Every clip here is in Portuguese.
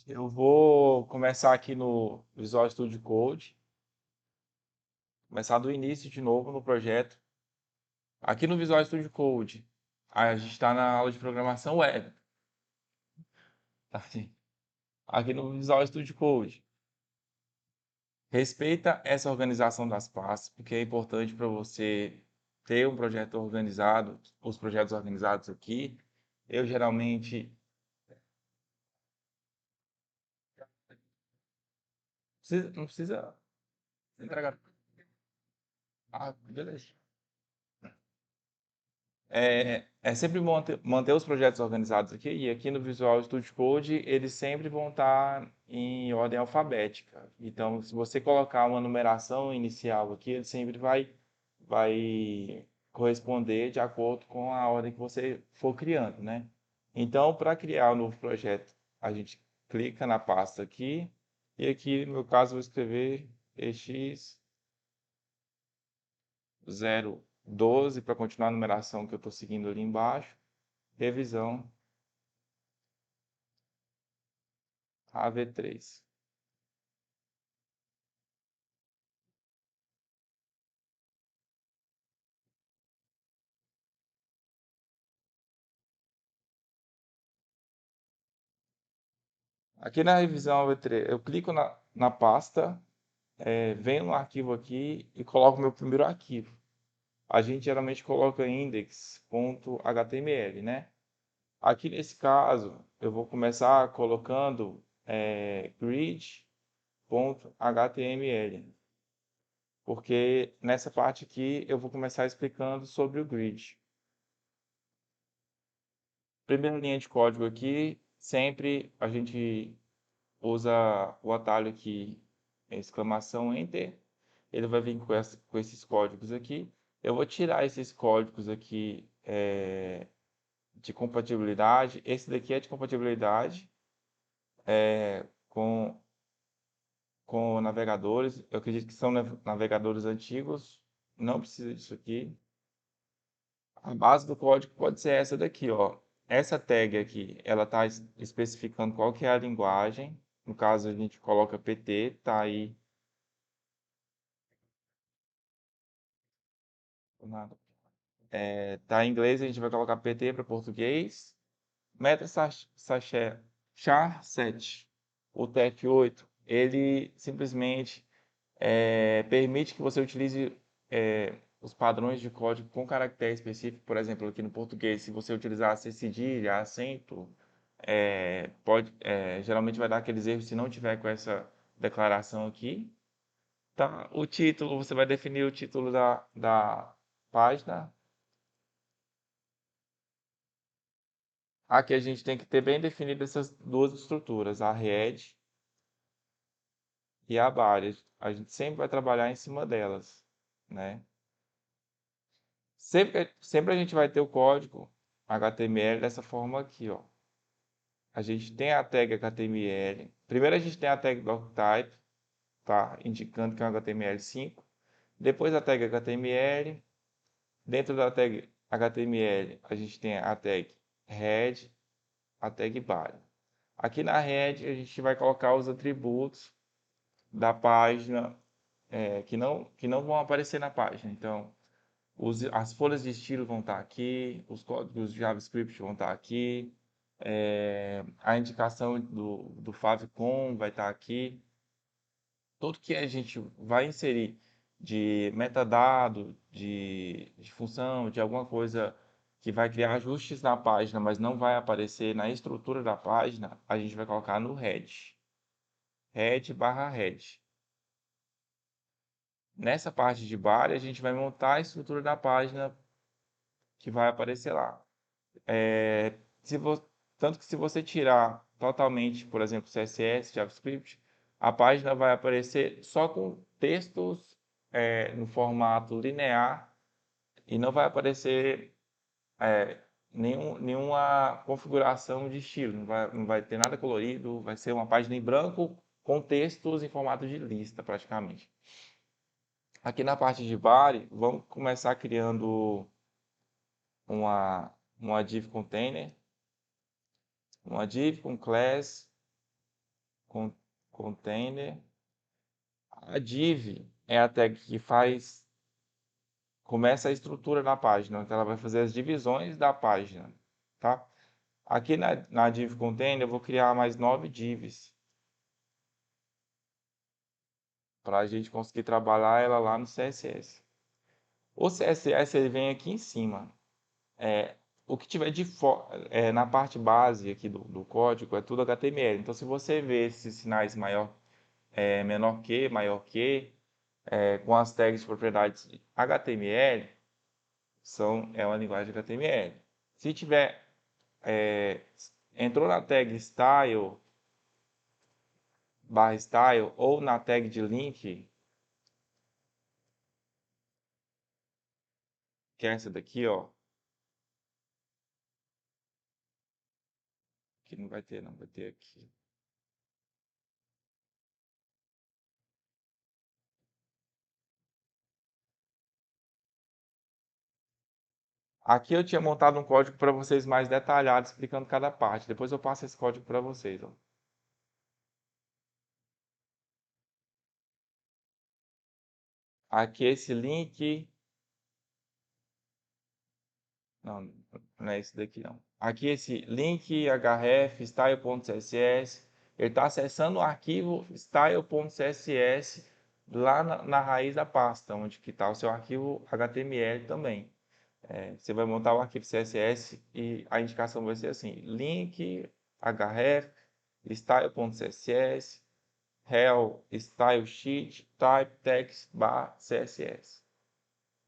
Eu vou começar aqui no Visual Studio Code, começar do início de novo no projeto. Aqui no Visual Studio Code, a gente está na aula de programação web. Tá? Aqui no Visual Studio Code, respeita essa organização das pastas, porque é importante para você ter um projeto organizado, os projetos organizados aqui. Eu geralmente não precisa entregar. Ah, beleza. É sempre bom manter os projetos organizados aqui, e aqui no Visual Studio Code eles sempre vão estar em ordem alfabética. Então, se você colocar uma numeração inicial aqui, ele sempre vai corresponder de acordo com a ordem que você for criando, né? Então, para criar um novo projeto, a gente clica na pasta aqui, e aqui, no meu caso, eu vou escrever EX012 para continuar a numeração que eu estou seguindo ali embaixo. Revisão AV3. Aqui na revisão AV3, eu clico na pasta, venho no arquivo aqui e coloco o meu primeiro arquivo. A gente geralmente coloca index.html, né? Aqui nesse caso, eu vou começar colocando grid.html, porque nessa parte aqui eu vou começar explicando sobre o grid. Primeira linha de código aqui, sempre a gente usa o atalho aqui, exclamação Enter. Ele vai vir com esses códigos aqui. Eu vou tirar esses códigos aqui de compatibilidade. Esse daqui é de compatibilidade com, com navegadores. Eu acredito que são navegadores antigos. Não precisa disso aqui. A base do código pode ser essa daqui, ó. Essa tag aqui, ela está especificando qual que é a linguagem. No caso, a gente coloca PT, tá aí. Nada. Tá em inglês, a gente vai colocar PT para português. Char7, o TF8, ele simplesmente permite que você utilize os padrões de código com caractere específico. Por exemplo, aqui no português, se você utilizar C cedilha, acento, geralmente vai dar aqueles erros se não tiver com essa declaração aqui. Tá? O título, você vai definir o título da página. Aqui a gente tem que ter bem definido essas duas estruturas, a head e a body. A gente sempre vai trabalhar em cima delas, né? Sempre a gente vai ter o código HTML dessa forma aqui, ó. A gente tem a tag HTML. Primeiro a gente tem a tag doctype, tá? Indicando que é um HTML5. Depois a tag HTML. Dentro da tag HTML a gente tem a tag head, a tag body. Aqui na head a gente vai colocar os atributos da página que não vão aparecer na página. Então, as folhas de estilo vão estar aqui, os códigos de JavaScript vão estar aqui, a indicação do favicon vai estar aqui. Tudo que a gente vai inserir de metadado, de função, de alguma coisa que vai criar ajustes na página, mas não vai aparecer na estrutura da página, a gente vai colocar no head. Head/head. Nessa parte de body, a gente vai montar a estrutura da página que vai aparecer lá. É, se vo- Tanto que se você tirar totalmente, por exemplo, CSS, JavaScript, a página vai aparecer só com textos no formato linear e não vai aparecer nenhuma configuração de estilo, não vai ter nada colorido, vai ser uma página em branco com textos em formato de lista, praticamente. Aqui na parte de body, vamos começar criando uma div container. Uma div com class, com container. A div é a tag que começa a estrutura da página, então ela vai fazer as divisões da página, tá? Aqui na div container eu vou criar mais 9 divs para a gente conseguir trabalhar ela lá no CSS. O CSS ele vem aqui em cima. O que tiver na parte base aqui do código é tudo HTML. Então, se você vê esses sinais menor que, maior que, com as tags de propriedades HTML, é uma linguagem HTML. Se tiver, entrou na tag style, barra style, ou na tag de link, que é essa daqui, ó, que não vai ter, não, vai ter aqui. Aqui eu tinha montado um código para vocês mais detalhado, explicando cada parte. Depois eu passo esse código para vocês, ó. Aqui esse link. Não, não é esse daqui não. Aqui esse link href style.css, ele está acessando o arquivo style.css lá na raiz da pasta, onde que está o seu arquivo HTML também. Você vai montar o arquivo CSS e a indicação vai ser assim: link href style.css hell style sheet type text bar css.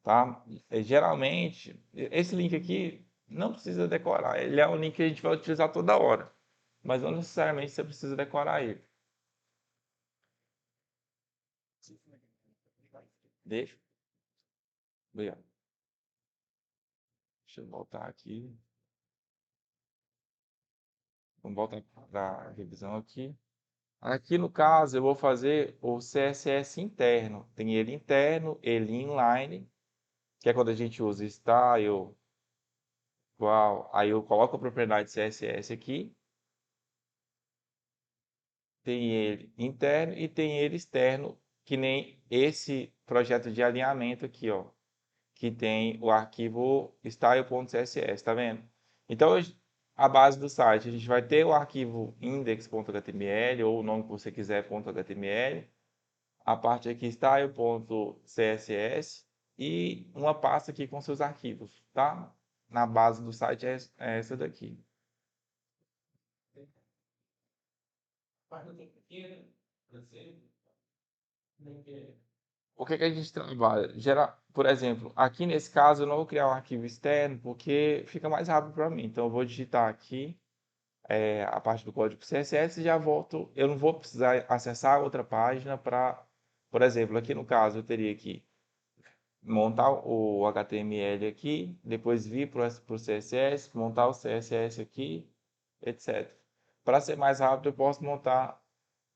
Tá? Geralmente, esse link aqui não precisa decorar. Ele é um link que a gente vai utilizar toda hora. Mas não necessariamente você precisa decorar ele. Deixa. Obrigado. Deixa eu voltar aqui. Vamos voltar para a revisão aqui. Aqui no caso, eu vou fazer o CSS interno. Tem ele interno, ele inline, que é quando a gente usa style, igual. Aí eu coloco a propriedade CSS aqui. Tem ele interno e tem ele externo, que nem esse projeto de alinhamento aqui, ó, que tem o arquivo style.css, tá vendo? Então, a base do site, a gente vai ter o arquivo index.html ou o nome que você quiser, .html, a parte aqui style.css e uma pasta aqui com seus arquivos, tá? Na base do site é essa daqui. O que que a gente trabalha? Por exemplo, aqui nesse caso eu não vou criar um arquivo externo porque fica mais rápido para mim. Então eu vou digitar aqui a parte do código CSS e já volto. Eu não vou precisar acessar outra página para, por exemplo, aqui no caso eu teria que montar o HTML aqui, depois vir para o CSS, montar o CSS aqui, etc. Para ser mais rápido, eu posso montar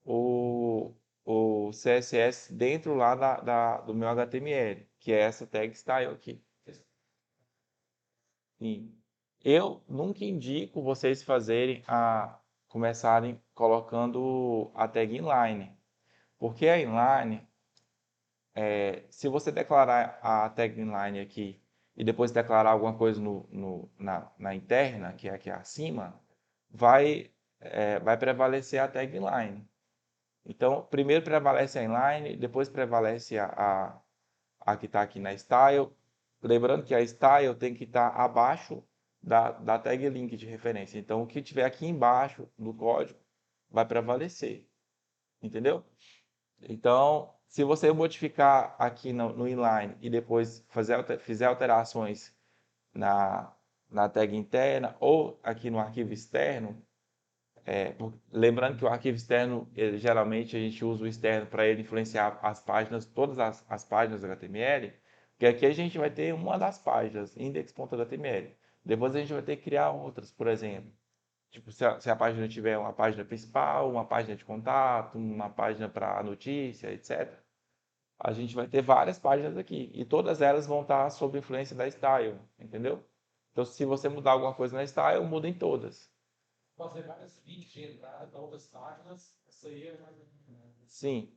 o, o CSS dentro lá do meu HTML, que é essa tag style aqui. Sim. Eu nunca indico vocês começarem colocando a tag inline, porque a inline, se você declarar a tag inline aqui e depois declarar alguma coisa na interna, que é aqui acima, vai prevalecer a tag inline. Então, primeiro prevalece a inline, depois prevalece a que está aqui na style. Lembrando que a style tem que estar abaixo da tag link de referência. Então, o que tiver aqui embaixo do código vai prevalecer. Entendeu? Então, se você modificar aqui no inline e depois fizer alterações na, na tag interna ou aqui no arquivo externo, lembrando que o arquivo externo, geralmente a gente usa o externo para ele influenciar as páginas, todas as páginas do HTML, porque aqui a gente vai ter uma das páginas, index.html. Depois a gente vai ter que criar outras, por exemplo. Tipo, se a página tiver uma página principal, uma página de contato, uma página para notícia, etc. A gente vai ter várias páginas aqui. E todas elas vão estar sob influência da style, entendeu? Então, se você mudar alguma coisa na style, muda em todas. fazer vários links de entrada para outras páginas, isso aí é Sim,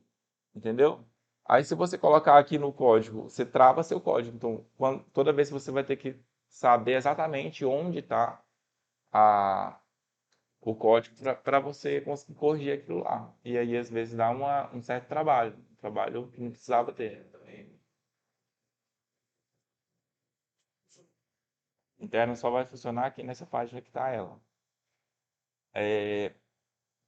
entendeu? Aí se você colocar aqui no código, você trava seu código. Então, toda vez você vai ter que saber exatamente onde está o código para você conseguir corrigir aquilo lá. E aí, às vezes, dá um certo trabalho. Um trabalho que não precisava ter. Interno só vai funcionar aqui nessa página que está ela.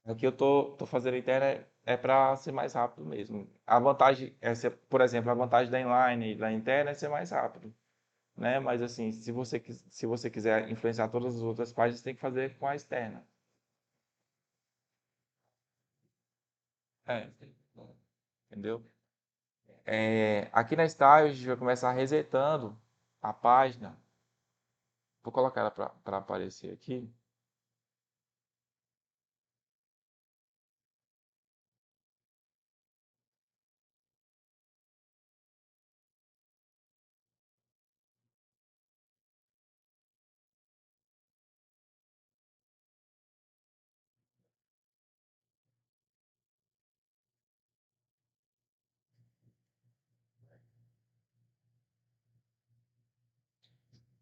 Aqui eu tô fazendo interna é para ser mais rápido mesmo. A vantagem é ser, por exemplo, a vantagem da inline e da interna é ser mais rápido, né? Mas assim, se você quiser influenciar todas as outras páginas, tem que fazer com a externa. É, entendeu? Aqui na Style a gente vai começar resetando a página. Vou colocar ela para aparecer aqui.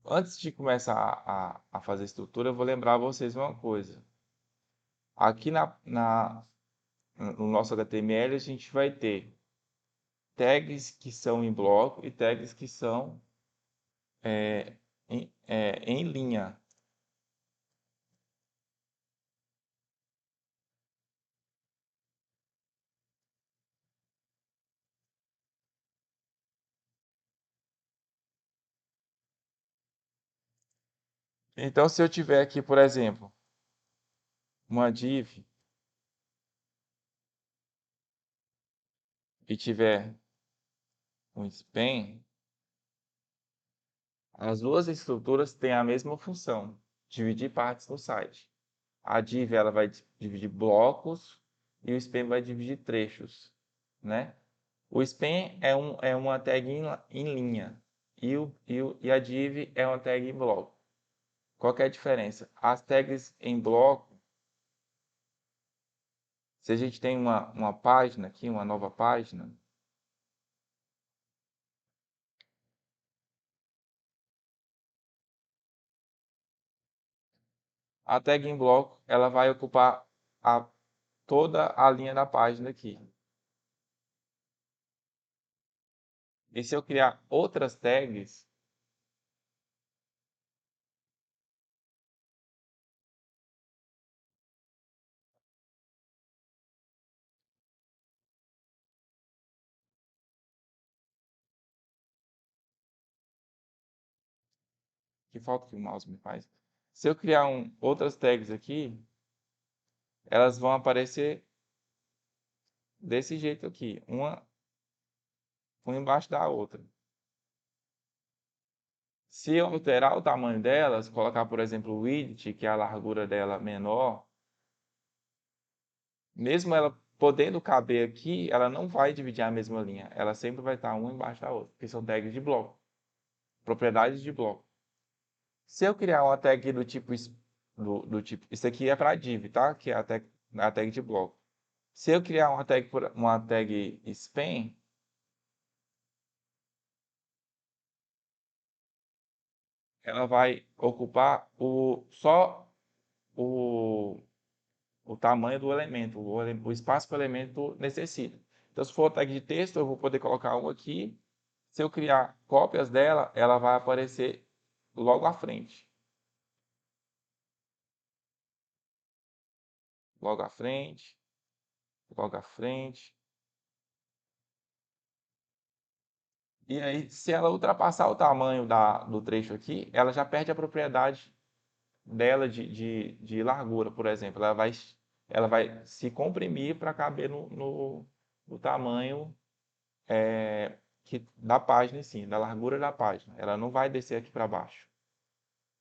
Antes de começar a fazer estrutura, eu vou lembrar vocês uma coisa. Aqui no nosso HTML a gente vai ter tags que são em bloco e tags que são em linha. Então, se eu tiver aqui, por exemplo, uma div e tiver um span, as duas estruturas têm a mesma função, dividir partes no site. A div ela vai dividir blocos e o span vai dividir trechos, né? O span é uma tag em linha e a div é uma tag em bloco. Qual que é a diferença? As tags em bloco, se a gente tem uma página aqui, uma nova página, a tag em bloco ela vai ocupar a, toda a linha da página aqui. E se eu criar outras tags, que falta que o mouse me faz, se eu criar outras tags aqui, elas vão aparecer desse jeito aqui, uma embaixo da outra. Se eu alterar o tamanho delas, colocar, por exemplo, o width, que é a largura dela menor, mesmo ela podendo caber aqui, ela não vai dividir a mesma linha. Ela sempre vai estar uma embaixo da outra, porque são tags de bloco, propriedades de bloco. Se eu criar uma tag do tipo, isso aqui é para div, tá? Que é a tag de bloco. Se eu criar uma tag span, ela vai ocupar só o o tamanho do elemento, o espaço que o elemento necessita. Então, se for tag de texto, eu vou poder colocar um aqui. Se eu criar cópias dela, ela vai aparecer logo à frente. Logo à frente, logo à frente. E aí, se ela ultrapassar o tamanho do trecho aqui, ela já perde a propriedade dela de largura, por exemplo. Ela vai se comprimir para caber no tamanho da página em si, da largura da página. Ela não vai descer aqui para baixo.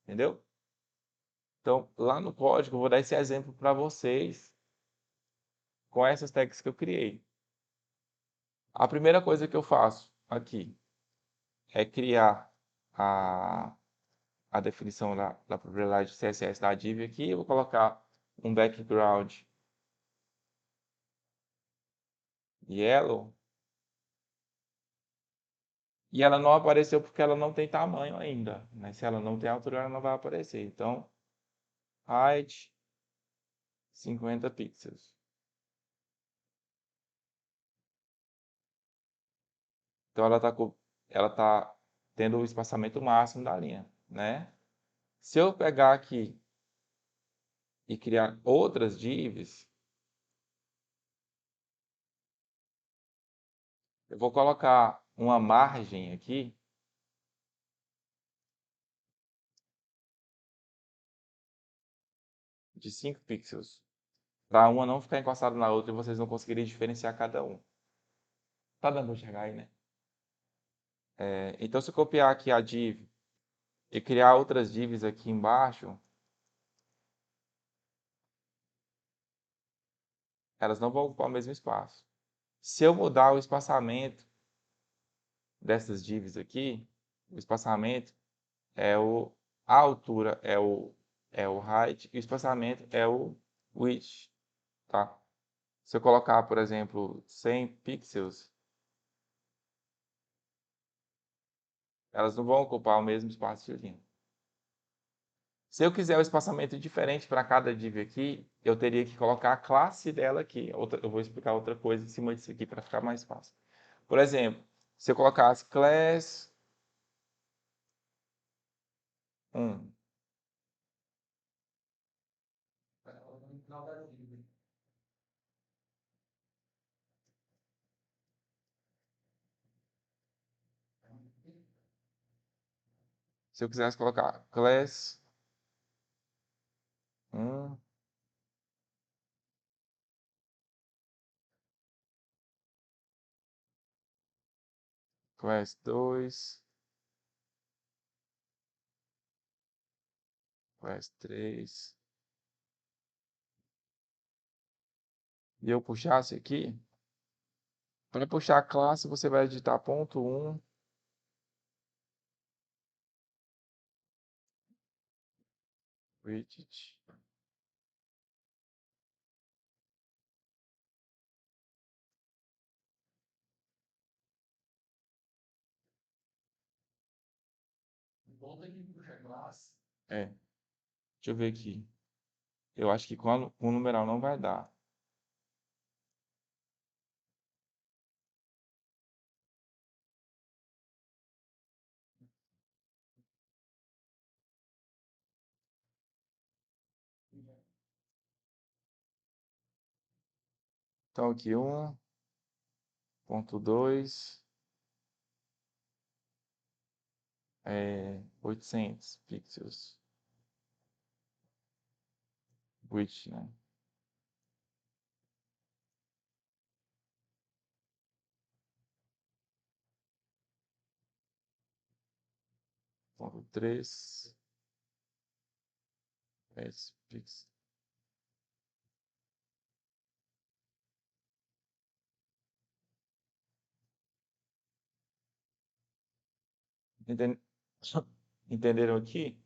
Entendeu? Então, lá no código, eu vou dar esse exemplo para vocês com essas tags que eu criei. A primeira coisa que eu faço aqui é criar a definição da propriedade CSS da div aqui. Eu vou colocar um background yellow, e ela não apareceu porque ela não tem tamanho ainda, né? Se ela não tem altura, ela não vai aparecer. Então, height 50 pixels. Então ela tá tendo o espaçamento máximo da linha, né? Se eu pegar aqui e criar outras divs, eu vou colocar uma margem aqui de 5 pixels, para uma não ficar encostada na outra e vocês não conseguirem diferenciar cada um. Tá dando para enxergar aí, né? Então, se eu copiar aqui a div e criar outras divs aqui embaixo, elas não vão ocupar o mesmo espaço. Se eu mudar o espaçamento dessas divs aqui, o espaçamento a altura é o height e o espaçamento é o width, tá? Se eu colocar, por exemplo, 100 pixels, elas não vão ocupar o mesmo espaço de linha. Se eu quiser um espaçamento diferente para cada div aqui, eu teria que colocar a classe dela aqui. Eu vou explicar outra coisa em cima disso aqui para ficar mais fácil. Por exemplo, se eu colocasse class 1, No final da div. se eu quisesse colocar class 1, class 2, class 3, e eu puxasse aqui, para puxar a classe, você vai digitar ponto 1, widget, Volta aqui pro classe. deixa eu ver aqui. Eu acho que com o numeral não vai dar. Então aqui 1.2 800 pixels. Width, né? Ponto 3 pixels. Enten- Entenderam aqui?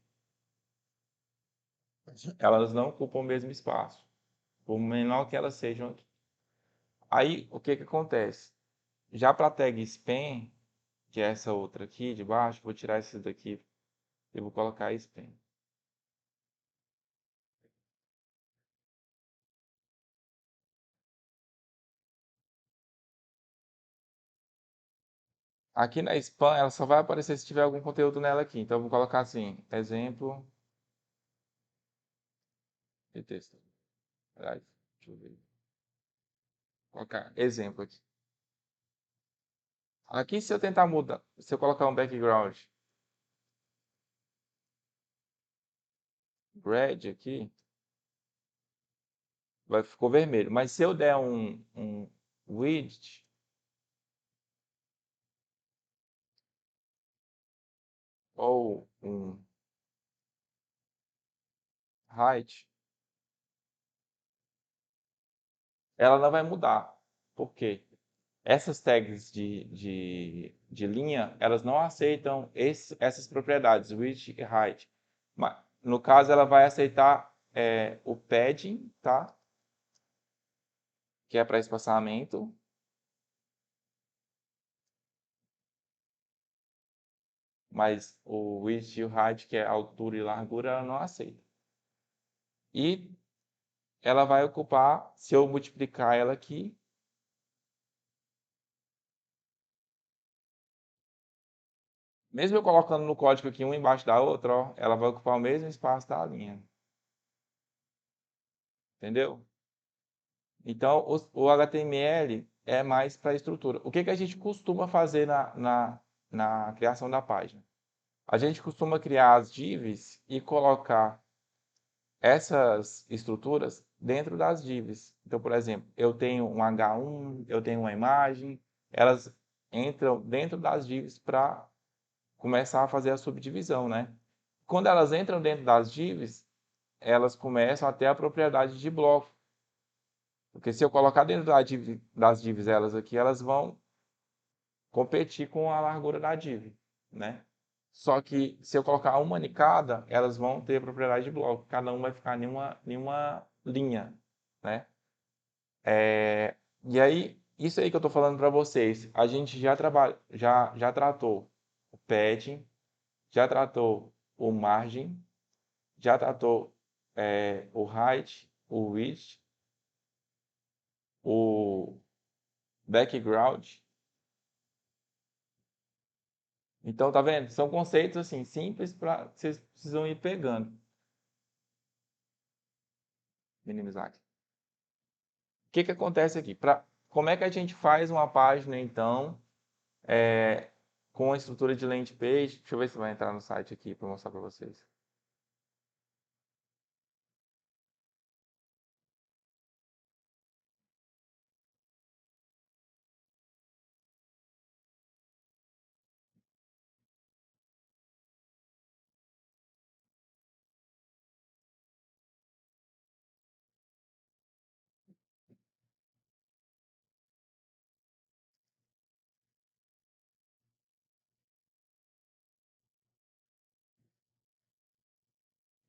Elas não ocupam o mesmo espaço, por menor que elas sejam aqui. Aí, o que que acontece? Já para a tag span, que é essa outra aqui de baixo, vou tirar esse daqui e vou colocar span. Aqui na span, ela só vai aparecer se tiver algum conteúdo nela aqui. Então, eu vou colocar assim, exemplo de texto. Aliás, deixa eu ver. Vou colocar exemplo aqui. Aqui, se eu tentar mudar, se eu colocar um background red aqui, ficou vermelho. Mas se eu der um widget ou um height, ela não vai mudar. Por quê? Essas tags de linha, elas não aceitam essas propriedades, width e height. Mas, no caso, ela vai aceitar o padding, tá? Que é para espaçamento. Mas o width e o height, que é altura e largura, ela não aceita. E ela vai ocupar, se eu multiplicar ela aqui, mesmo eu colocando no código aqui uma embaixo da outra, ó, ela vai ocupar o mesmo espaço da linha. Entendeu? Então, o HTML é mais para estrutura. O que a gente costuma fazer na criação da página? A gente costuma criar as divs e colocar essas estruturas dentro das divs. Então, por exemplo, eu tenho um H1, eu tenho uma imagem, elas entram dentro das divs para começar a fazer a subdivisão, né? Quando elas entram dentro das divs, elas começam a ter a propriedade de bloco. Porque se eu colocar dentro das divs elas aqui, elas vão competir com a largura da div, né? Só que se eu colocar uma em cada, elas vão ter propriedade de bloco. Cada uma vai ficar em uma linha, né? E aí, isso aí que eu estou falando para vocês, a gente já tratou o padding, já tratou o margin, já tratou o height, o width, o background. Então, tá vendo? São conceitos assim simples para vocês precisam ir pegando. Minimizar aqui. O que acontece aqui? Como é que a gente faz uma página, então, com a estrutura de landing page? Deixa eu ver se vai entrar no site aqui para mostrar para vocês.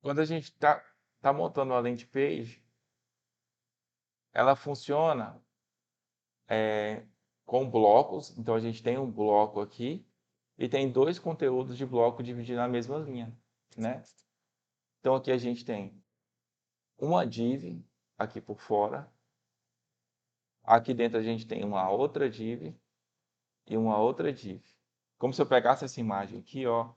Quando a gente tá montando uma landing page, ela funciona com blocos. Então, a gente tem um bloco aqui e tem dois conteúdos de bloco divididos na mesma linha, né? Então, aqui a gente tem uma div aqui por fora. Aqui dentro a gente tem uma outra div e uma outra div. Como se eu pegasse essa imagem aqui, ó,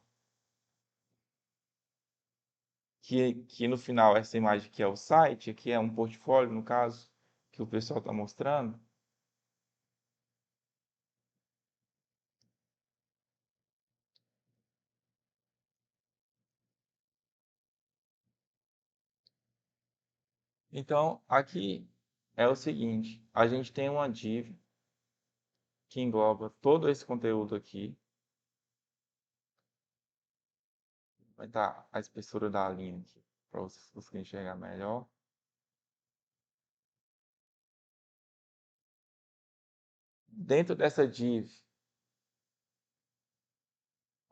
que no final essa imagem aqui é o site, aqui é um portfólio, no caso, que o pessoal está mostrando. Então, aqui é o seguinte, a gente tem uma div que engloba todo esse conteúdo aqui. Vai estar a espessura da linha aqui, para vocês conseguirem enxergar melhor. Dentro dessa div,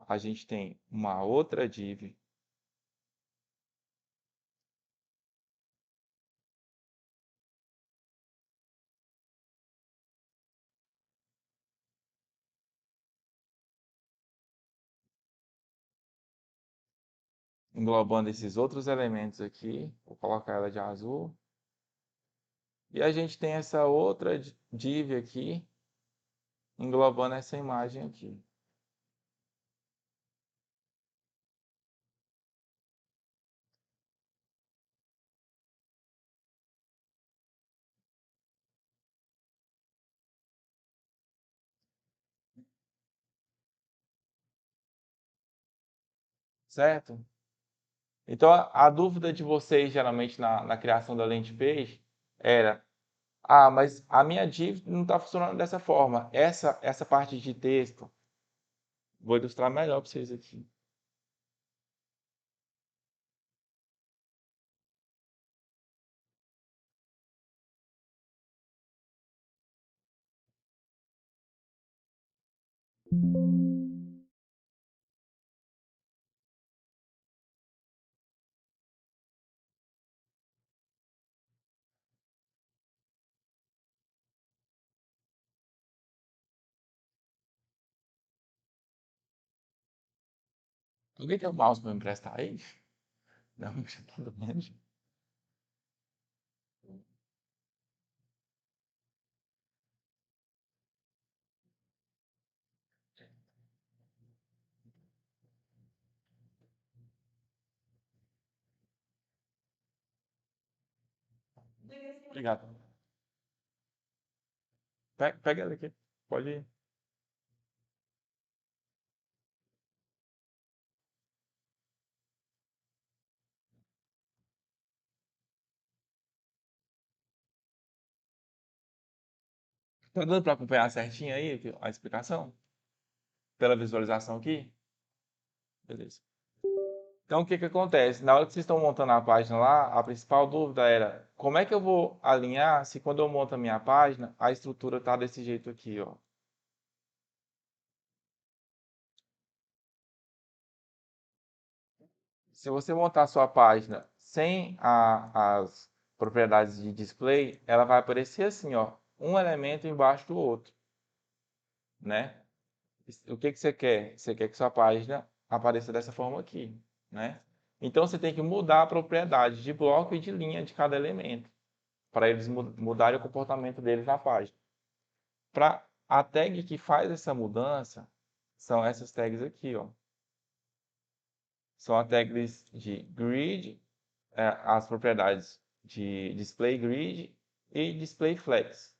a gente tem uma outra div englobando esses outros elementos aqui. Vou colocar ela de azul. E a gente tem essa outra div aqui, englobando essa imagem aqui. Certo? Então, a dúvida de vocês, geralmente, na criação da landing page, era: ah, mas a minha div não está funcionando dessa forma. Essa parte de texto, vou ilustrar melhor para vocês aqui. Alguém tem um mouse para me emprestar aí? Não, já tá doendo. Obrigado. Pega ela aqui. Pode ir. Tá dando para acompanhar certinho aí a explicação? Pela visualização aqui? Beleza. Então, o que que acontece? Na hora que vocês estão montando a página lá, a principal dúvida era como é que eu vou alinhar se quando eu monto a minha página, a estrutura tá desse jeito aqui, ó. Se você montar a sua página sem as propriedades de display, ela vai aparecer assim, ó, um elemento embaixo do outro, né? O que que você quer? Você quer que sua página apareça dessa forma aqui, né? Então você tem que mudar a propriedade de bloco e de linha de cada elemento, para eles mudarem o comportamento deles na página. Para a tag que faz essa mudança, são essas tags aqui, ó. São as tags de grid, as propriedades de display grid e display flex.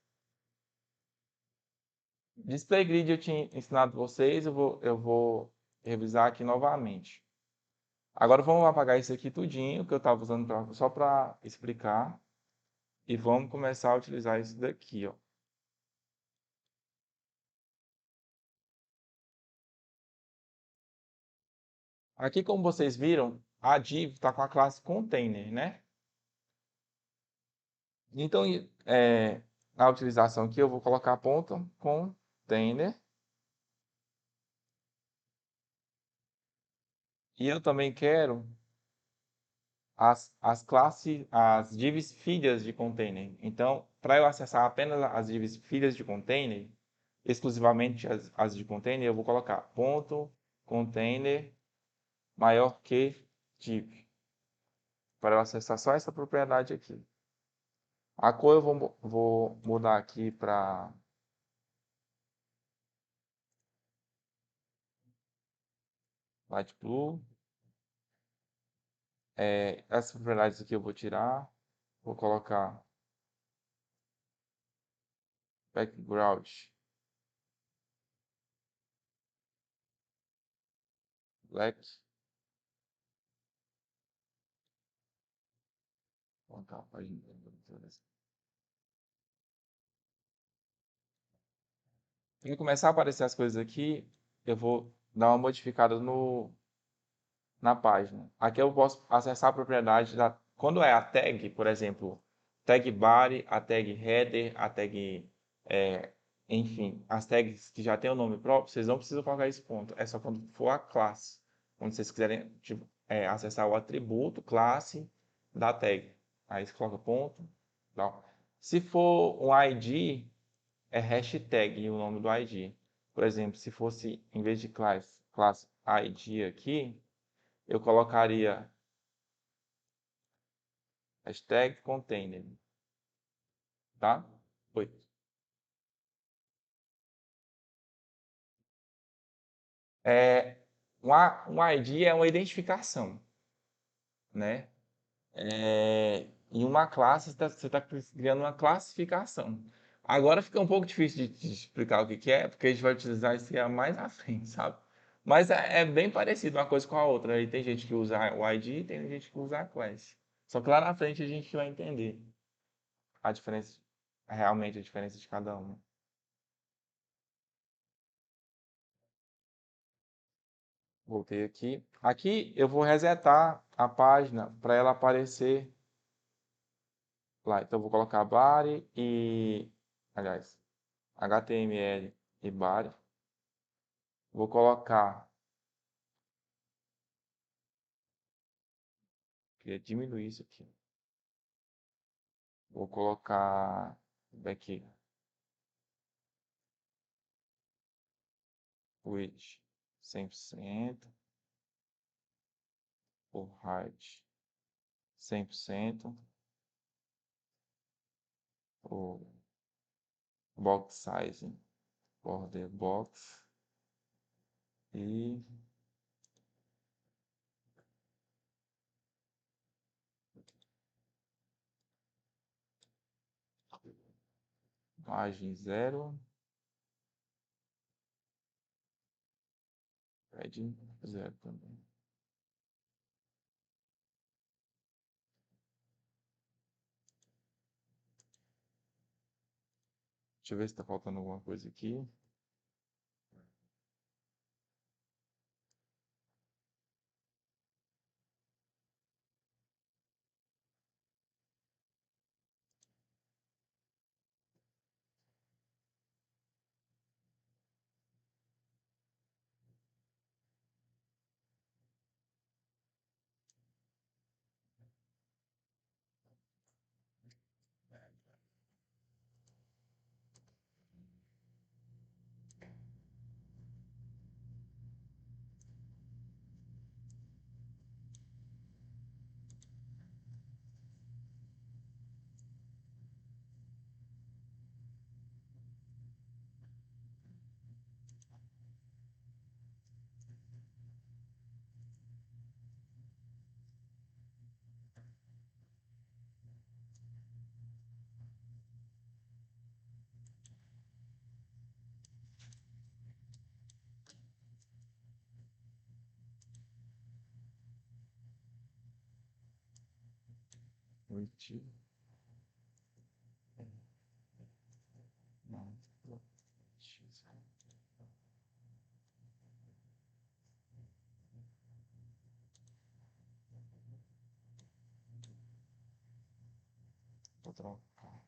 Display grid eu tinha ensinado vocês, eu vou revisar aqui novamente. Agora vamos apagar isso aqui tudinho que eu estava usando só para explicar e vamos começar a utilizar isso daqui, ó. Aqui, como vocês viram, a div está com a classe container, né? Então, na utilização aqui, eu vou colocar ponto container. E eu também quero as classes, as divs filhas de container. Então, para eu acessar apenas as divs filhas de container, exclusivamente as de container, eu vou colocar ponto container maior que div, para eu acessar só essa propriedade aqui. A cor eu vou mudar aqui para light blue. Essas propriedades aqui eu vou tirar. Vou colocar background black. Vou colocar a página. Quando começar a aparecer as coisas aqui, eu vou dar uma modificada na página. Aqui eu posso acessar a propriedade quando é a tag, por exemplo, tag body, a tag header, a tag, enfim, as tags que já tem o nome próprio, vocês não precisam colocar esse ponto. É só quando for a classe. Quando vocês quiserem tipo, acessar o atributo, classe da tag. Aí você coloca ponto. Não. Se for um ID, é hashtag o nome do ID. Por exemplo, se fosse, em vez de classe ID aqui, eu colocaria hashtag container, tá? Oi. É, um ID é uma identificação, né? Em uma classe, você está criando uma classificação. Agora fica um pouco difícil de explicar o que que é, porque a gente vai utilizar isso aí mais à frente, sabe? Mas é bem parecido uma coisa com a outra. Aí tem gente que usa o ID, tem gente que usa a class. Só que lá na frente a gente vai entender a diferença, realmente a diferença de cada uma. Voltei aqui. Aqui eu vou resetar a página para ela aparecer lá. Então eu vou colocar body e, aliás, HTML e body. Vou colocar, queria diminuir isso aqui. Vou colocar back width 100%. o height 100%, o box size, border box e margem 0, padding 0 também. Deixa eu ver se está faltando alguma coisa aqui. Width, não, X. Vou trocar.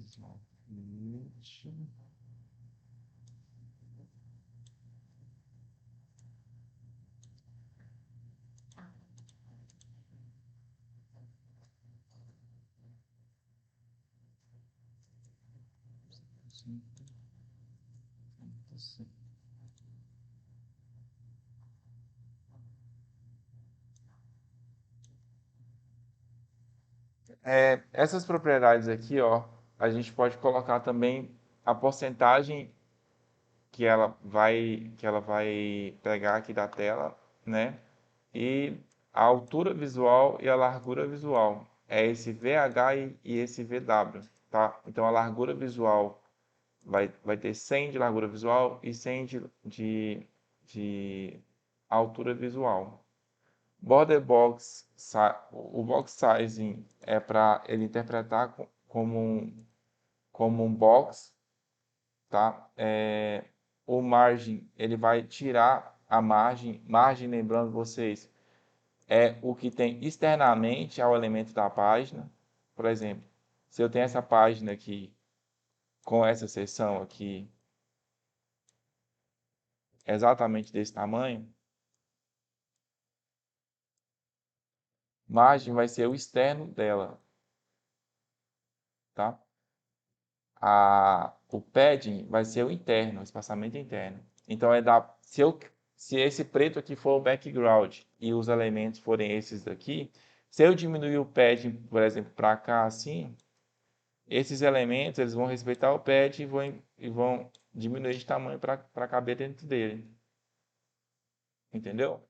Small Width. Essas propriedades aqui, ó, a gente pode colocar também a porcentagem que ela vai pegar aqui da tela, né? E a altura visual e a largura visual. É esse VH e esse VW, tá? Então a largura visual vai ter 100 de largura visual e 100 de altura visual. Border box, o box sizing é para ele interpretar como um box, tá? O margem, ele vai tirar a margem, lembrando vocês, é o que tem externamente ao elemento da página. Por exemplo, se eu tenho essa página aqui, com essa seção aqui, exatamente desse tamanho, margem vai ser o externo dela, tá? O padding vai ser o interno, o espaçamento interno. Então, se esse preto aqui for o background e os elementos forem esses daqui, se eu diminuir o padding, por exemplo, para cá assim, esses elementos eles vão respeitar o padding e vão diminuir de tamanho para caber dentro dele. Entendeu?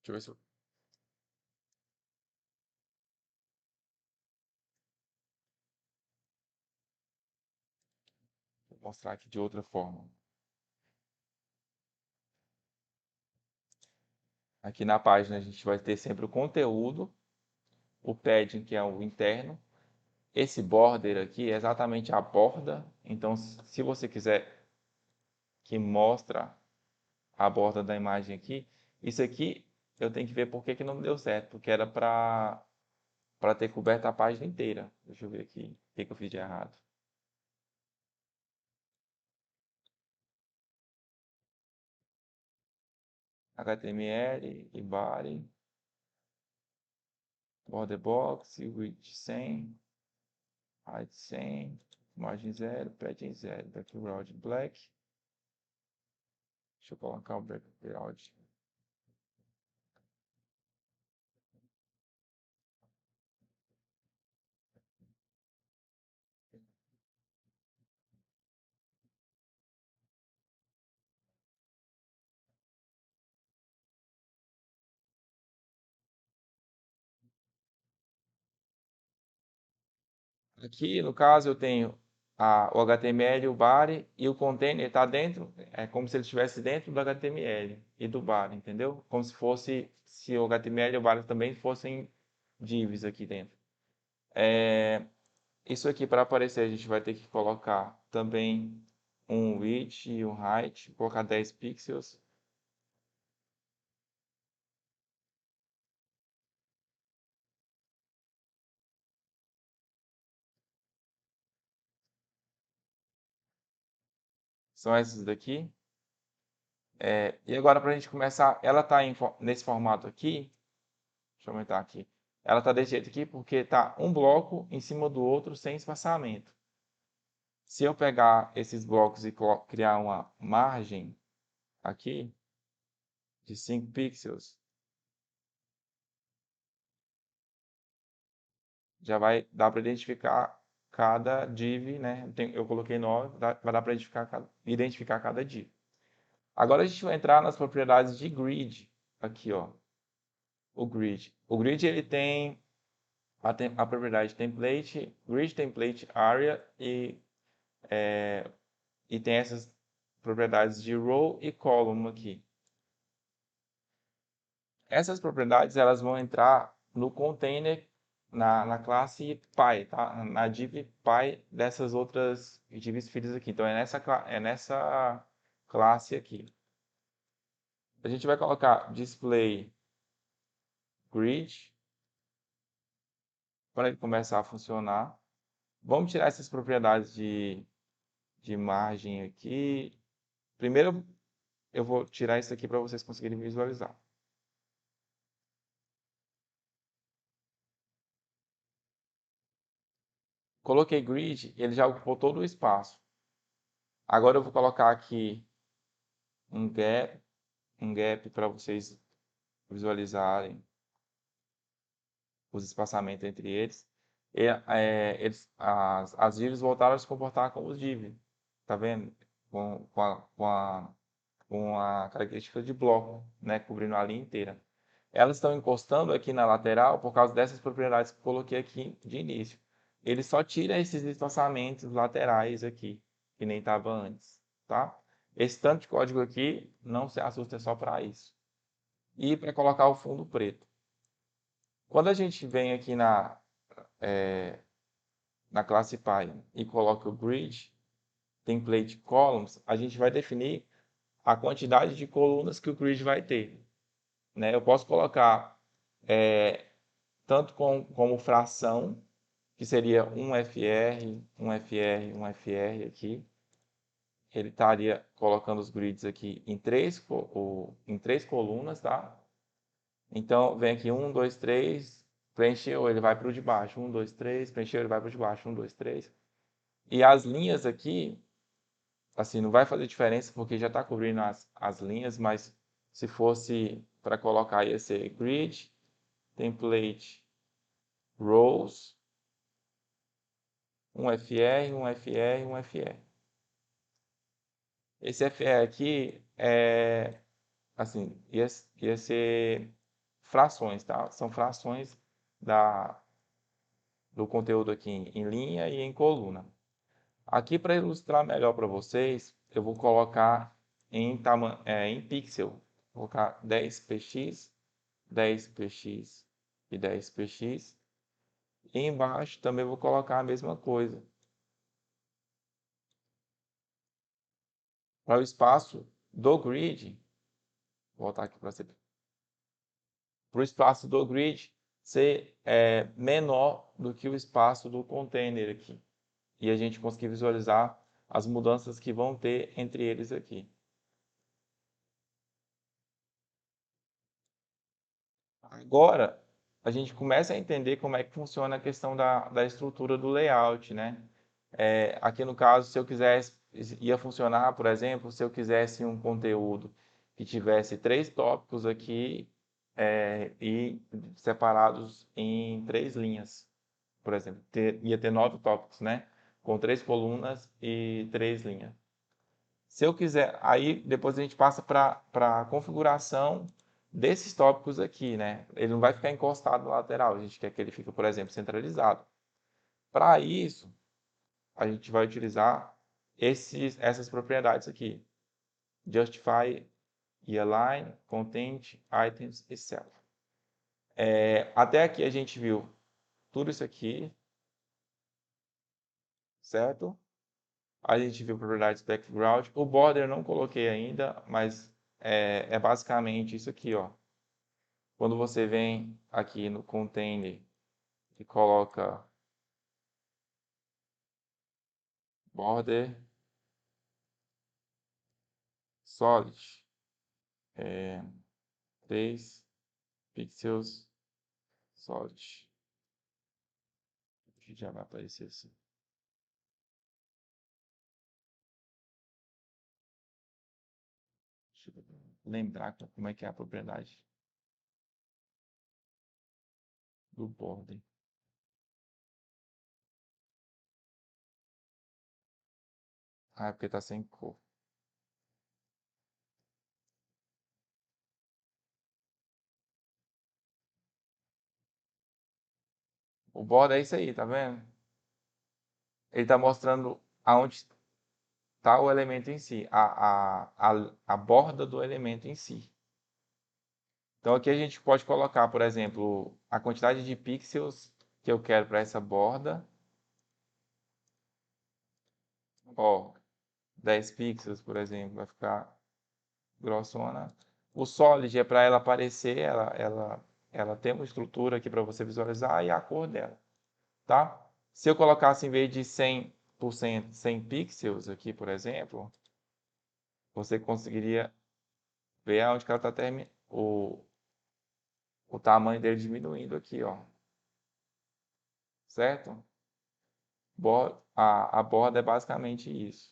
Deixa eu ver se eu vou mostrar aqui de outra forma. Aqui na página a gente vai ter sempre o conteúdo, o padding que é o interno. Esse border aqui é exatamente a borda. Então, se você quiser que mostre a borda da imagem aqui, isso aqui eu tenho que ver por que não deu certo, porque era para ter coberto a página inteira. Deixa eu ver aqui o que eu fiz de errado. HTML e body, border box, width 100, height 100, margem 0, padding 0, background black. Deixa eu colocar o background. Aqui, no caso, eu tenho o HTML, o body e o container está dentro, é como se ele estivesse dentro do HTML e do body, entendeu? Como se fosse, se o HTML e o body também fossem divs aqui dentro. Isso aqui para aparecer a gente vai ter que colocar também um width e um height, vou colocar 10 pixels. São esses daqui. E agora para a gente começar, ela está nesse formato aqui. Deixa eu aumentar aqui. Ela está desse jeito aqui porque está um bloco em cima do outro sem espaçamento. Se eu pegar esses blocos e criar uma margem aqui de 5 pixels, já vai dar para identificar cada div, né? Eu coloquei 9, vai dar para identificar cada div. Agora a gente vai entrar nas propriedades de grid, aqui, ó. O grid. O grid ele tem a propriedade template, grid template area e tem essas propriedades de row e column aqui. Essas propriedades elas vão entrar no container na classe Py, tá? Na div Py dessas outras divs filhas aqui. Então é nessa classe aqui. A gente vai colocar display grid para ele começar a funcionar. Vamos tirar essas propriedades de margem aqui. Primeiro eu vou tirar isso aqui para vocês conseguirem visualizar. Coloquei grid, ele já ocupou todo o espaço. Agora eu vou colocar aqui um gap para vocês visualizarem os espaçamentos entre eles. As divs voltaram a se comportar como os divs. Tá vendo? Com a característica de bloco, né? Cobrindo a linha inteira. Elas estão encostando aqui na lateral por causa dessas propriedades que eu coloquei aqui de início. Ele só tira esses espaçamentos laterais aqui, que nem estava antes, tá? Esse tanto de código aqui, não se assusta, é só para isso. E para colocar o fundo preto. Quando a gente vem aqui na classe Py e coloca o grid, template columns, a gente vai definir a quantidade de colunas que o grid vai ter. Né? Eu posso colocar tanto como fração, que seria um FR, um FR, um FR aqui. Ele estaria colocando os grids aqui em três colunas, tá? Então, vem aqui 1, 2, 3, preencheu, ele vai para o de baixo. 1, 2, 3, preencheu, ele vai para o de baixo. 1, 2, 3. E as linhas aqui, assim, não vai fazer diferença porque já está cobrindo as linhas, mas se fosse para colocar, ia ser grid, template, rows, um FR, um FR, um FR. Esse FR aqui assim, ia ser frações, tá? São frações do conteúdo aqui em linha e em coluna. Aqui, para ilustrar melhor para vocês, eu vou colocar em pixel. Vou colocar 10px, 10px e 10px. E embaixo também vou colocar a mesma coisa. Para o espaço do grid, vou voltar aqui para o espaço do grid ser menor do que o espaço do container aqui. E a gente conseguir visualizar as mudanças que vão ter entre eles aqui. Agora, a gente começa a entender como é que funciona a questão da estrutura do layout, né? Aqui no caso, se eu quiser ia funcionar, por exemplo, se eu quisesse um conteúdo que tivesse 3 tópicos aqui e separados em 3 linhas, por exemplo. Ia ter 9 tópicos, né? Com 3 colunas e 3 linhas. Se eu quiser, aí depois a gente passa para a configuração desses tópicos aqui, né? Ele não vai ficar encostado na lateral, a gente quer que ele fique, por exemplo, centralizado. Para isso, a gente vai utilizar essas propriedades aqui. Justify e Align, Content, Items e Self. Até aqui a gente viu tudo isso aqui, certo? A gente viu propriedades background. O border eu não coloquei ainda, mas é basicamente isso aqui, ó. Quando você vem aqui no container e coloca border solid, 3 pixels solid, que já vai aparecer assim. Deixa eu lembrar como é que é a propriedade do border. Ah, é porque está sem cor. O border é isso aí, tá vendo? Ele está mostrando aonde está o elemento em si, a borda do elemento em si. Então aqui a gente pode colocar, por exemplo, a quantidade de pixels que eu quero para essa borda. Ó, 10 pixels, por exemplo, vai ficar grossona. O solid é para ela aparecer, ela tem uma estrutura aqui para você visualizar e a cor dela, tá? Se eu colocasse em vez de 100%, 100 pixels aqui, por exemplo, você conseguiria ver onde que ela está o tamanho dele diminuindo aqui, ó. Certo? A borda é basicamente isso.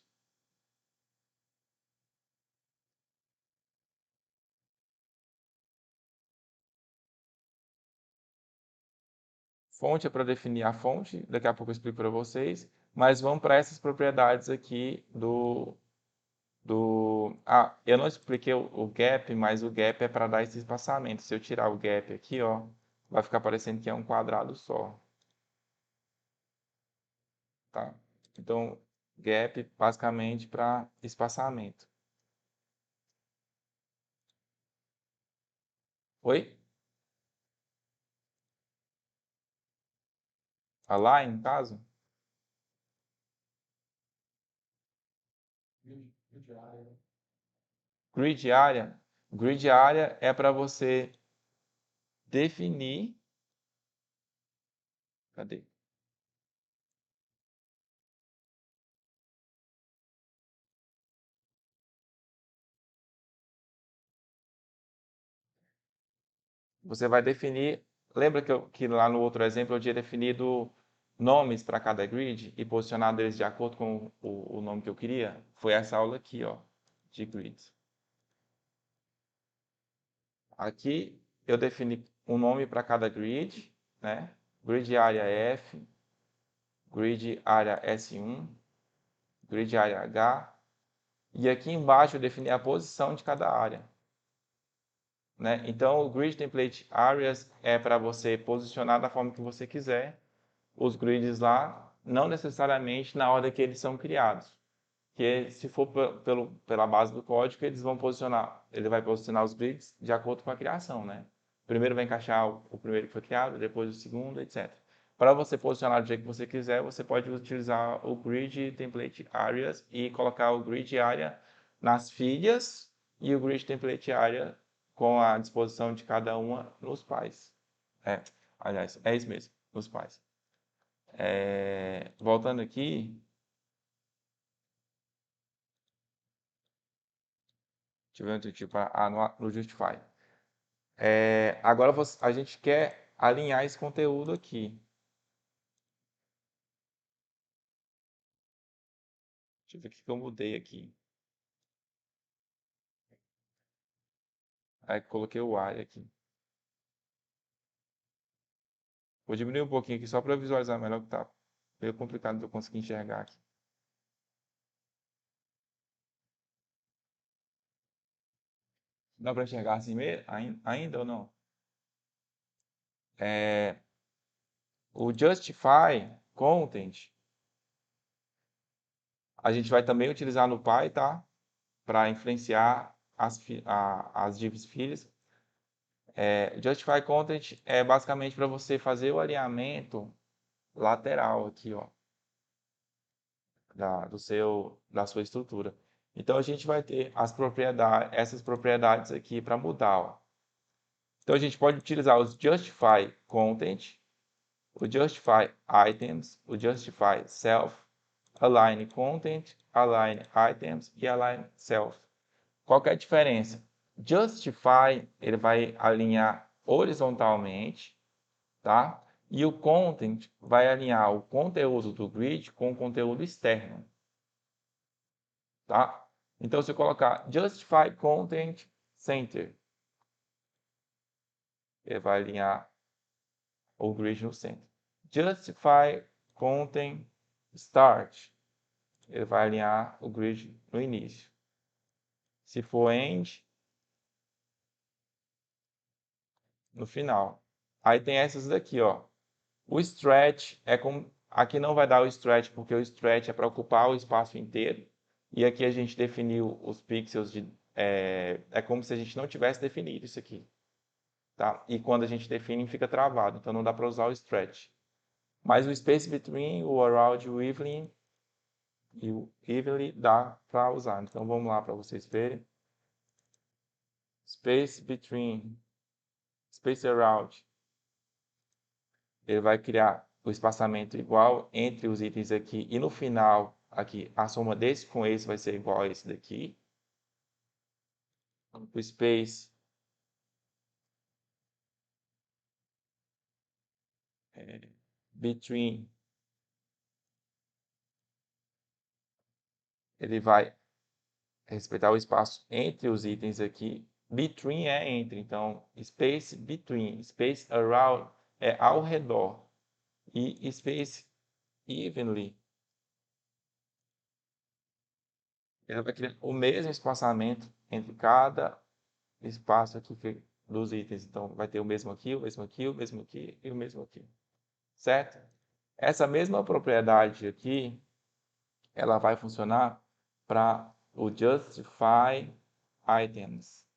Fonte é para definir a fonte, daqui a pouco eu explico para vocês, mas vamos para essas propriedades aqui eu não expliquei o gap, mas o gap é para dar esse espaçamento. Se eu tirar o gap aqui, ó, vai ficar parecendo que é um quadrado só. Tá? Então, gap basicamente para espaçamento. Oi? Align, no caso? Grid area. Grid area. Grid area é para você definir. Cadê? Você vai definir. Lembra que lá no outro exemplo eu tinha definido nomes para cada grid e posicionado eles de acordo com o nome que eu queria? Foi essa aula aqui, ó, de grids. Aqui eu defini um nome para cada grid, né? Grid área F, grid área S1, grid área H. E aqui embaixo eu defini a posição de cada área. Né? Então, o Grid Template Areas é para você posicionar da forma que você quiser os grids lá, não necessariamente na ordem que eles são criados. Que se for pela base do código, ele vai posicionar os grids de acordo com a criação, né? Primeiro vai encaixar o primeiro que foi criado, depois o segundo, etc. Para você posicionar do jeito que você quiser, você pode utilizar o Grid Template Areas e colocar o Grid Area nas filhas e o Grid Template Area com a disposição de cada uma nos pais. Aliás, é isso mesmo, nos pais. Voltando aqui, tivemos tipo no Justify. Agora a gente quer alinhar esse conteúdo aqui. Deixa eu ver o que eu mudei aqui. Aí coloquei o área aqui. Vou diminuir um pouquinho aqui só para visualizar melhor o que tá. Meio complicado de eu conseguir enxergar aqui. Dá para enxergar assim mesmo? Ainda ou não? O Justify Content, a gente vai também utilizar no Py, tá? Para influenciar as divs filhas. Justify Content é basicamente para você fazer o alinhamento lateral aqui, ó, da sua estrutura. Então a gente vai ter essas propriedades aqui para mudar, ó. Então a gente pode utilizar os Justify Content, o Justify Items, o Justify Self, Align Content, Align Items e Align Self. Qual que é a diferença? Justify, ele vai alinhar horizontalmente, tá? E o Content vai alinhar o conteúdo do grid com o conteúdo externo, tá? Então, se eu colocar Justify Content Center, ele vai alinhar o grid no centro. Justify Content Start, ele vai alinhar o grid no início. Se for End, no final. Aí tem essas daqui, ó. O stretch é como... Aqui não vai dar o stretch, porque o stretch é para ocupar o espaço inteiro. E aqui a gente definiu os pixels de... É como se a gente não tivesse definido isso aqui. Tá? E quando a gente define, fica travado. Então não dá para usar o stretch. Mas o space between, o around, o evenly e o evenly dá para usar. Então vamos lá para vocês verem. Space between, space around. Ele vai criar o espaçamento igual entre os itens aqui. E no final, aqui, a soma desse com esse vai ser igual a esse daqui. O space between, ele vai respeitar o espaço entre os itens aqui. Between é entre, então space between, space around é ao redor. E space evenly, ele vai criar o mesmo espaçamento entre cada espaço aqui dos itens. Então, vai ter o mesmo aqui, o mesmo aqui, o mesmo aqui e o mesmo aqui. Certo? Essa mesma propriedade aqui, ela vai funcionar para o Justify Items.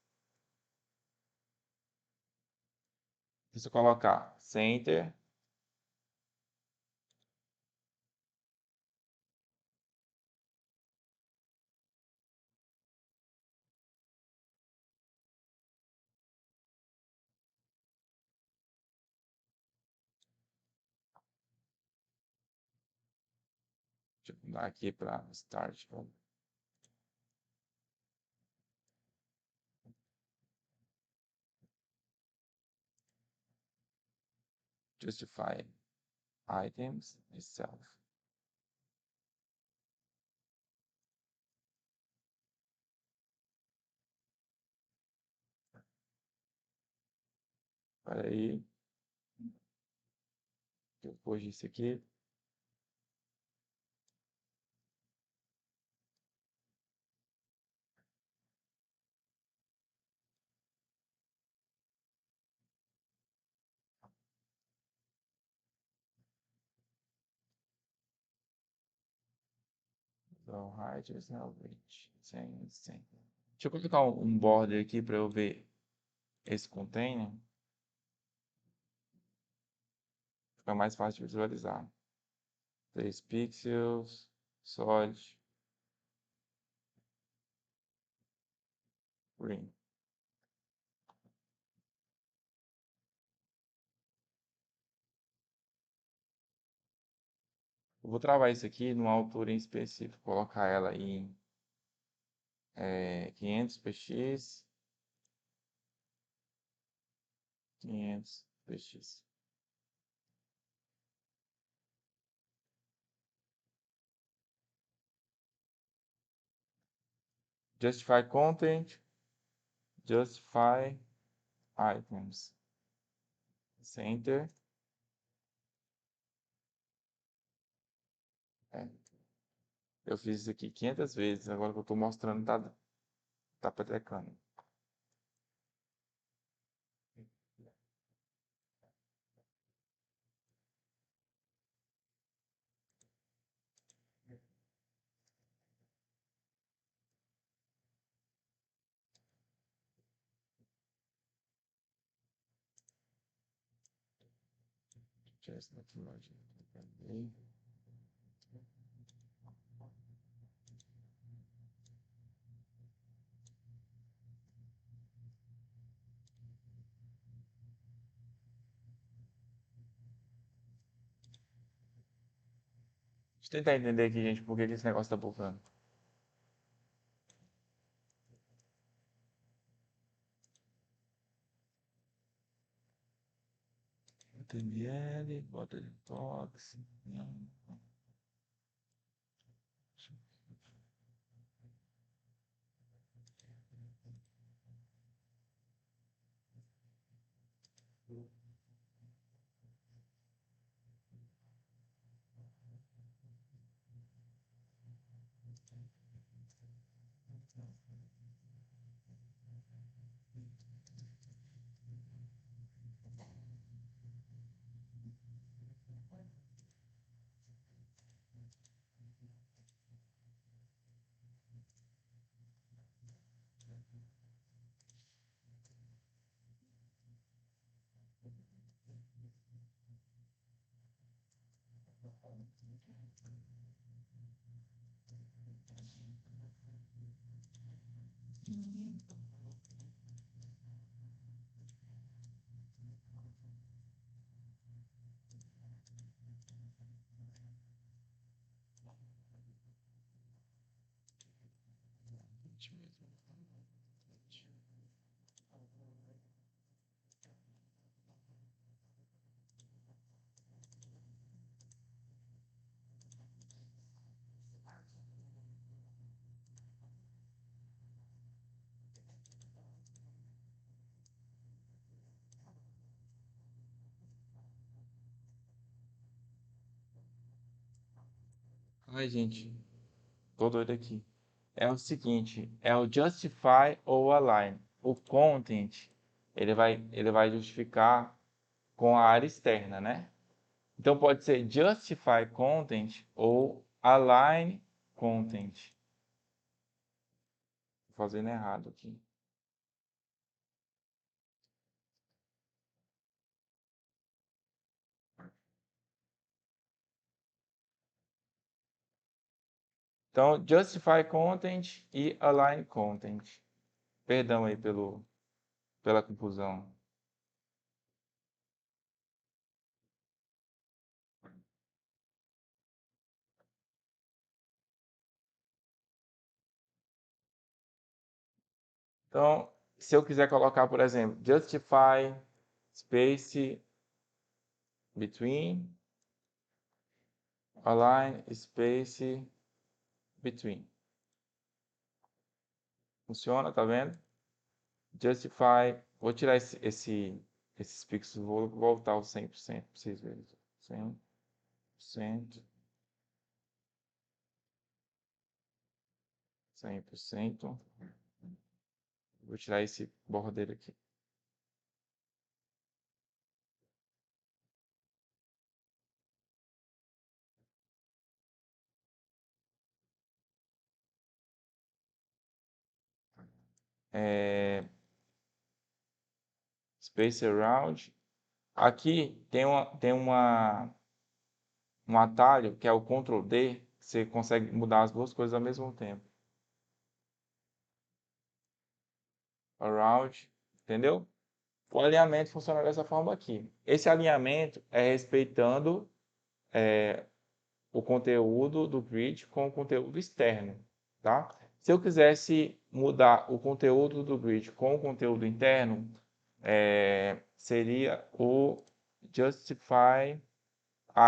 Se eu colocar Center, deixa eu mudar aqui para Start. Justify Items itself. Espera aí. Depois disso aqui. So, height is now reach. Sem. Deixa eu colocar um border aqui para eu ver esse container. Fica mais fácil de visualizar. 3 pixels, solid, green. Eu vou travar isso aqui numa altura em específico, colocar ela em 500 px, 500 px. Justify content, justify items. Center. Eu fiz isso aqui 500 vezes, agora que eu estou mostrando tá petecando. Just not logic. Deixa eu tentar entender aqui, gente, por que esse negócio tá bugando. HTML, bota de box. Ai, gente, tô doido aqui. É o seguinte, é o justify ou align. O content, ele vai justificar com a área externa, né? Então pode ser justify content ou align content. Tô fazendo errado aqui. Então, justify content e align content. Perdão aí pela confusão. Então, se eu quiser colocar, por exemplo, justify space between, align space between. Funciona, tá vendo? Justify, vou tirar esses pixels, vou voltar ao 100% para vocês verem. 100%, 100%. Vou tirar esse bordeiro aqui. Space around. Aqui um atalho que é o Ctrl D, que você consegue mudar as duas coisas ao mesmo tempo. Around, entendeu? O alinhamento funciona dessa forma aqui. Esse alinhamento é respeitando o conteúdo do grid com o conteúdo externo, tá? Se eu quisesse mudar o conteúdo do grid com o conteúdo interno, seria o justify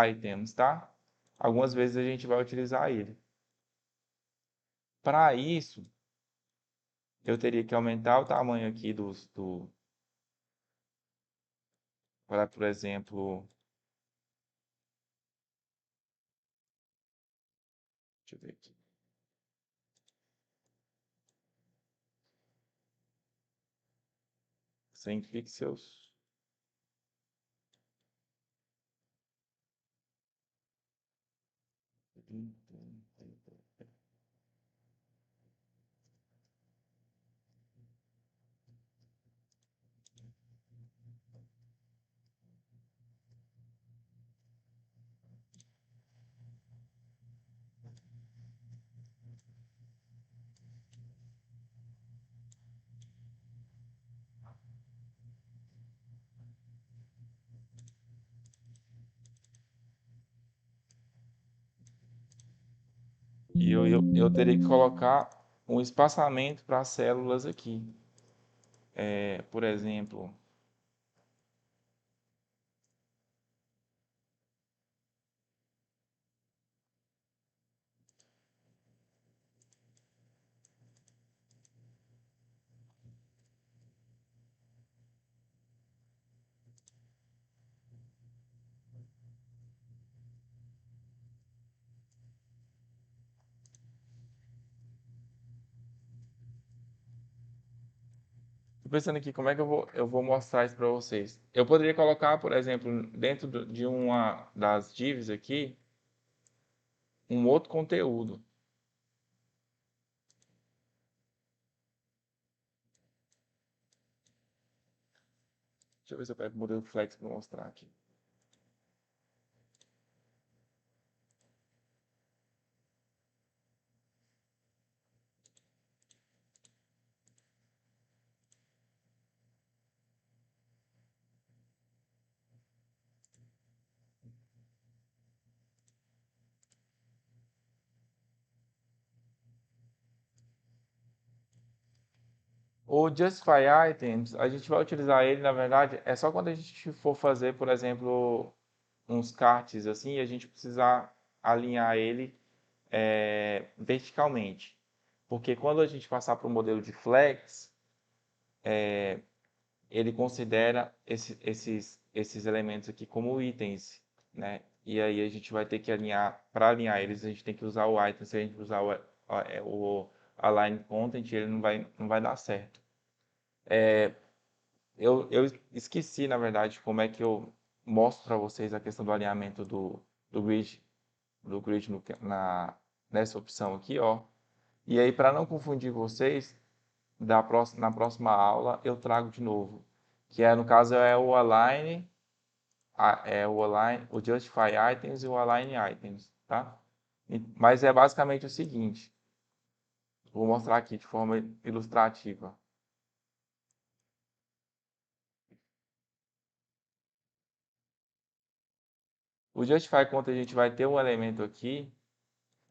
items, tá? Algumas vezes a gente vai utilizar ele. Para isso, eu teria que aumentar o tamanho aqui para, por exemplo, deixa eu ver aqui. Cem pixels. E eu teria que colocar um espaçamento para as células aqui. Por exemplo, tô pensando aqui como é que eu vou mostrar isso para vocês. Eu poderia colocar, por exemplo, dentro de uma das divs aqui, um outro conteúdo. Deixa eu ver se eu pego o modelo flex para mostrar aqui. O Justify Items, a gente vai utilizar ele, na verdade, é só quando a gente for fazer, por exemplo, uns carts assim, e a gente precisar alinhar ele verticalmente. Porque quando a gente passar para o modelo de flex, ele considera esses elementos aqui como itens, né? E aí a gente vai ter que alinhar, para alinhar eles, a gente tem que usar o item. Se a gente usar o align content, ele não vai dar certo. Eu esqueci, na verdade, como é que eu mostro para vocês a questão do alinhamento do grid, nessa opção aqui, ó. E aí, para não confundir vocês, na próxima aula eu trago de novo, que no caso o Justify Items e o Align Items, tá? Mas é basicamente o seguinte, vou mostrar aqui de forma ilustrativa. O Justify Content a gente vai ter um elemento aqui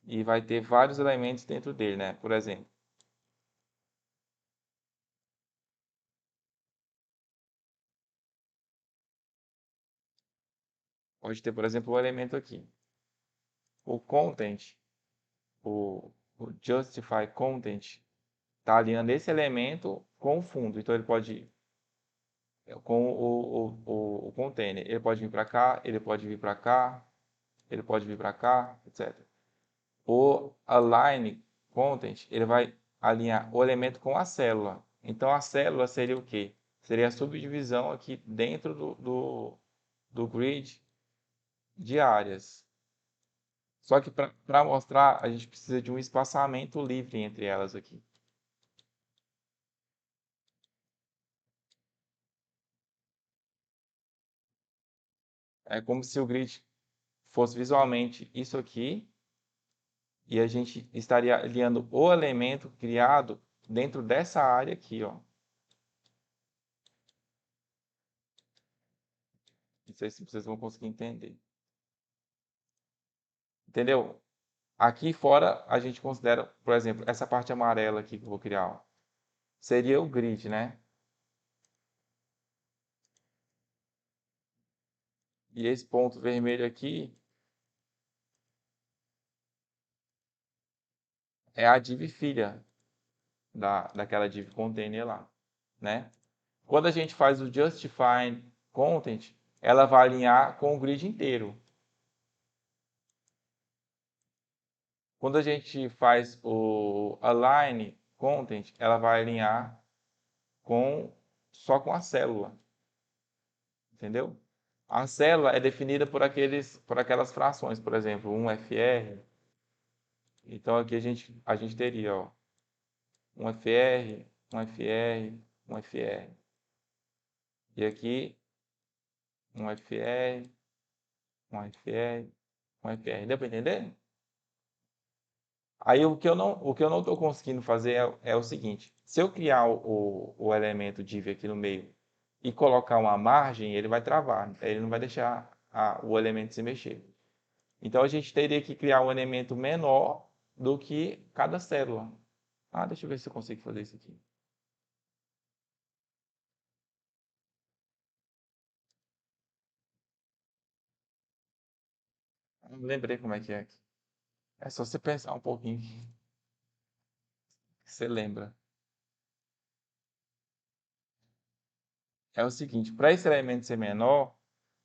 e vai ter vários elementos dentro dele, né? Por exemplo, pode ter, por exemplo, um elemento aqui. O Content, o Justify Content, está alinhando esse elemento com o fundo. Então, ele pode, com o container, ele pode vir para cá, ele pode vir para cá, ele pode vir para cá, etc. O Align Content, ele vai alinhar o elemento com a célula. Então, a célula seria o quê? Seria a subdivisão aqui dentro do grid de áreas. Só que para mostrar, a gente precisa de um espaçamento livre entre elas aqui. É como se o grid fosse visualmente isso aqui, e a gente estaria alinhando o elemento criado dentro dessa área aqui, ó. Não sei se vocês vão conseguir entender. Entendeu? Aqui fora a gente considera, por exemplo, essa parte amarela aqui que eu vou criar, ó, seria o grid, né? E esse ponto vermelho aqui é a div filha. daquela div container lá, né? Quando a gente faz o justify content, ela vai alinhar com o grid inteiro. Quando a gente faz o align content, ela vai alinhar só com a célula, entendeu? A célula é definida por aquelas frações, por exemplo, 1FR. Então aqui a gente teria, ó, 1FR, 1FR, 1FR. E aqui 1FR, 1FR, 1FR. Deu para entender? Aí o que eu não estou conseguindo fazer é o seguinte: se eu criar o elemento div aqui no meio e colocar uma margem, ele vai travar, ele não vai deixar o elemento se mexer. Então a gente teria que criar um elemento menor do que cada célula. Deixa eu ver se eu consigo fazer isso aqui. Não lembrei como é que é aqui. É só você pensar um pouquinho que você lembra. É o seguinte: para esse elemento ser menor,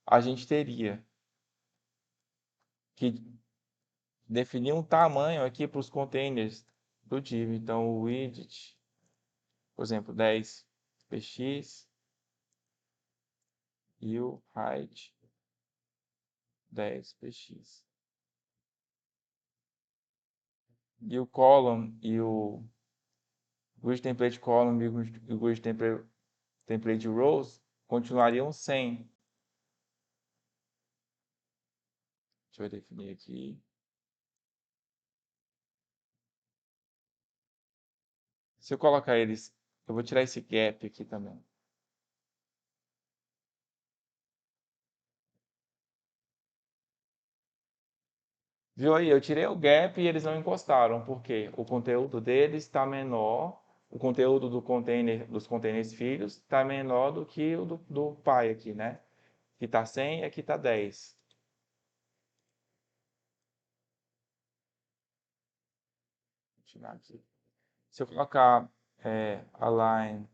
a gente teria que definir um tamanho aqui para os containers do div. Então, o widget, por exemplo, 10px e o height 10px. E o column e o grid template column e o grid template rows continuariam 100. Deixa eu definir aqui. Se eu colocar eles, eu vou tirar esse gap aqui também. Viu aí? Eu tirei o gap e eles não encostaram, porque o conteúdo deles está menor, o conteúdo dos containers filhos está menor do que o do pai aqui, né? Aqui está 100 e aqui está 10. Vou tirar aqui. Se eu colocar align